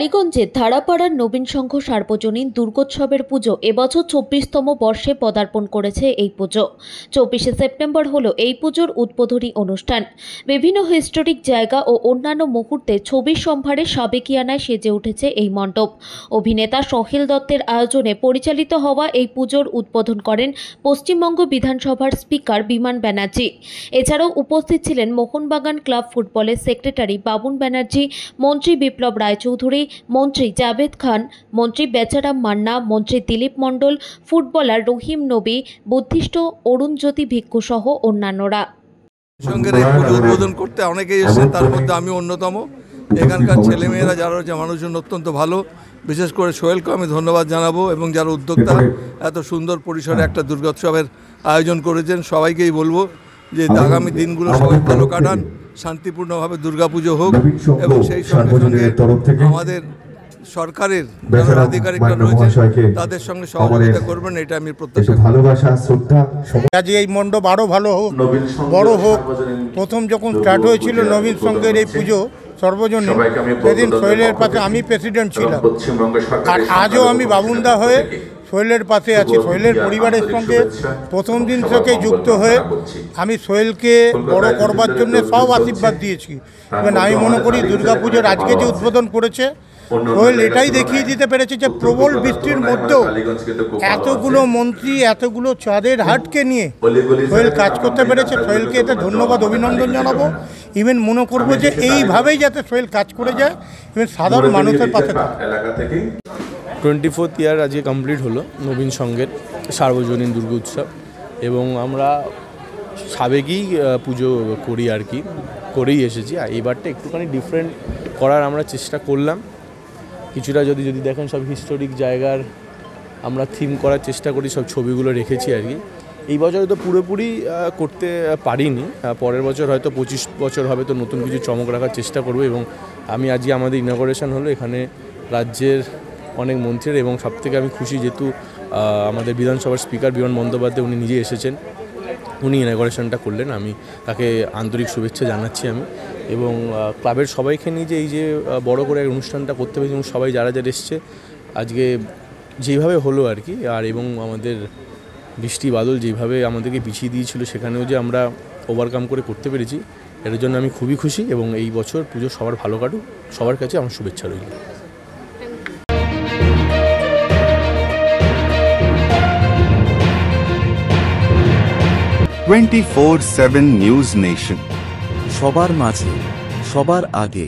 টালিগঞ্জের ধারাপাড়ার নবীন সংঘ সার্বজনীন দুর্গোৎসবের পুজো এবছর ২৪তম বর্ষে পদার্পণ করেছে। এই পুজো ২৪শে সেপ্টেম্বর হলো এই পুজোর উদ্বোধনী অনুষ্ঠান। বিভিন্ন হিস্টোরিক জায়গা ও অন্যান্য মুহূর্তে ছবির সম্ভারে সাবেকিয়ানায় সেজে উঠেছে এই মণ্ডপ। অভিনেতা সহিল দত্তের আয়োজনে পরিচালিত হওয়া এই পুজোর উদ্বোধন করেন পশ্চিমবঙ্গ বিধানসভার স্পিকার বিমান ব্যানার্জি। এছাড়াও উপস্থিত ছিলেন মোহনবাগান ক্লাব ফুটবলের সেক্রেটারি বাবুন ব্যানার্জি, মন্ত্রী বিপ্লব রায়চৌধুরী, মন্ত্রী জাভেদ খান, মন্ত্রী বেচারাম মান্না, মন্ত্রী দিলীপ মণ্ডল, ফুটবলার রহিম নবী, বুদ্ধিষ্ট অরুণজ্যোতি ভিক্ষু সহ অন্যান্যরা। সঙ্গে উদ্বোধন করতে অনেকেই এসেছেন, তার মধ্যে আমি অন্যতম। এখানকার ছেলেমেয়েরা যারা রয়েছে মানুষজন অত্যন্ত ভালো, বিশেষ করে সোহেলকে আমি ধন্যবাদ জানাবো এবং যারা উদ্যোক্তা এত সুন্দর পরিসরে একটা দুর্গোৎসবের আয়োজন করেছেন সবাইকেই বলবো যে আগামী দিনগুলো সবাই ভালো কাটান, শান্তিপূর্ণভাবে দুর্গাপুজো হোক এবং সেই সঙ্গে সঙ্গে আমাদের সরকারের যারা আধিকারিকরা রয়েছে তাদের সঙ্গে সহযোগিতা করবেন, এটা আমি প্রত্যাশা করি। ভালোবাসা, শ্রদ্ধা। আজ এই মণ্ডপ আরও ভালো হোক, বড় হোক। প্রথম যখন স্টার্ট হয়েছিল নবীন সংঘের এই পুজো সর্বজনীন, সেদিন সোহেলের পাশে আমি প্রেসিডেন্ট ছিলাম, আর আজও আমি বাবুনদা হয়ে সোহেলের পাশে আছি। সোহেলের পরিবারের সঙ্গে প্রথম দিন থেকে যুক্ত হয়ে আমি সোহেলকে বড় করবার জন্য সব আশীর্বাদ দিয়েছি। এবং আমি মনে করি দুর্গাপুজোর আজকে যে উদ্বোধন করেছে সোহেল এটাই দেখিয়ে দিতে পেরেছে যে প্রবল বৃষ্টির মধ্যেও এতগুলো মন্ত্রী, এতগুলো চাঁদের হাটকে নিয়ে সোহেল কাজ করতে পেরেছে। সোহেলকে এটা ধন্যবাদ, অভিনন্দন জানাবো। ইভেন মনে করবো যে এইভাবেই যাতে সোহেল কাজ করে যায়, ইভেন সাধারণ মানুষের পাশে থাকে। 24th ইয়ার আজকে কমপ্লিট হলো নবীন সংঘের সার্বজনীন দুর্গোৎসব, এবং আমরা সাবেকেই পুজো করি আর কি, করেই এসেছি। আর এবারটা একটুখানি ডিফারেন্ট করার আমরা চেষ্টা করলাম। কিছুটা যদি দেখেন সব হিস্টোরিক জায়গার আমরা থিম করার চেষ্টা করি, সব ছবিগুলো রেখেছি আর কি। এই বছর তো পুরোপুরি করতে পারিনি, পরের বছর হয়তো 25 বছর হবে, তো নতুন কিছু চমক রাখার চেষ্টা করব। এবং আমি আজকে আমাদের ইনগরেশন হলো, এখানে রাজ্যের অনেক মন্ত্রীর, এবং সবথেকে আমি খুশি যেহেতু আমাদের বিধানসভার স্পিকার বিমান বন্দ্যোপাধ্যায় উনি নিজে এসেছেন, উনি ইনগরেশনটা করলেন। আমি তাকে আন্তরিক শুভেচ্ছা জানাচ্ছি আমি, এবং ক্লাবের সবাইকে নিয়ে যে এই যে বড় করে অনুষ্ঠানটা করতে পেরেছি, এবং সবাই যারা এসছে আজকে যেইভাবে হলো আর কি। আর এবং আমাদের বৃষ্টি বাদল যেইভাবে আমাদেরকে পিছিয়ে দিয়েছিল, সেখানেও যে আমরা ওভারকাম করে করতে পেরেছি, এটার জন্য আমি খুবই খুশি। এবং এই বছর পুজো সবার ভালো কাটুক, সবার কাছে আমার শুভেচ্ছা রইল। 24/7 নিউজ নেশন, সবার মাঝে, সবার আগে।